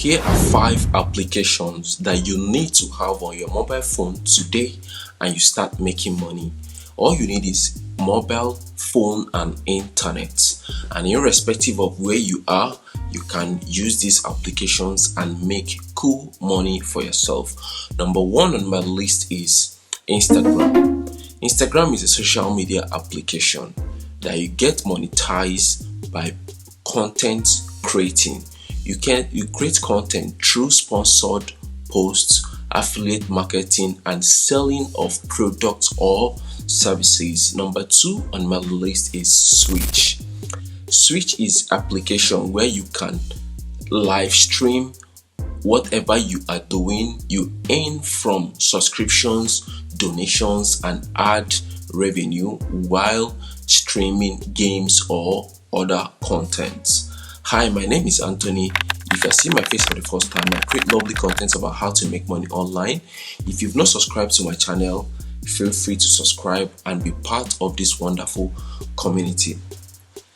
Here are 5 applications that you need to have on your mobile phone today and you start making money. All you need is mobile phone and internet, and irrespective of where you are, you can use these applications and make cool money for yourself. Number 1 on my list is Instagram. Instagram is a social media application that you get monetized by content creating. You create content through sponsored posts, affiliate marketing, and selling of products or services. Number 2 on my list is Switch. Switch is application where you can live stream whatever you are doing. You earn from subscriptions, donations, and ad revenue while streaming games or other contents. Hi, my name is Anthony. If you see my face for the first time, I create lovely content about how to make money online. If you've not subscribed to my channel, feel free to subscribe and be part of this wonderful community.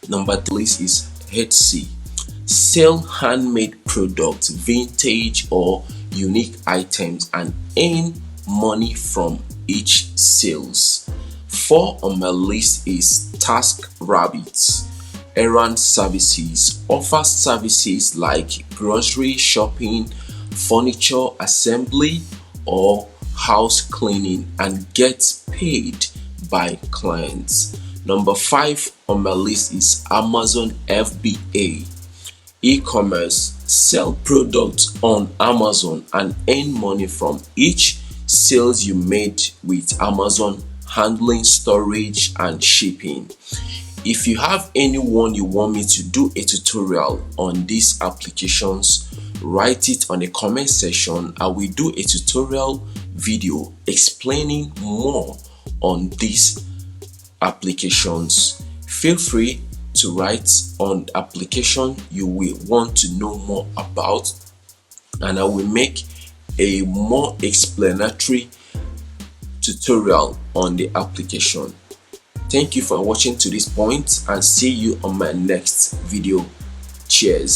Number 3 is Etsy. Sell handmade products, vintage or unique items, and earn money from each sales. 4 on my list is Taskrabbit. Errand services. Offers services like grocery shopping, furniture assembly, or house cleaning and gets paid by clients. Number 5 on my list is Amazon FBA. E-commerce. Sell products on Amazon and earn money from each sales you made with Amazon, handling, storage, and shipping. If you have anyone you want me to do a tutorial on these applications, write it on the comment section. I will do a tutorial video explaining more on these applications. Feel free to write on the application you will want to know more about, and I will make a more explanatory tutorial on the application. Thank you for watching to this point, and see you on my next video. Cheers.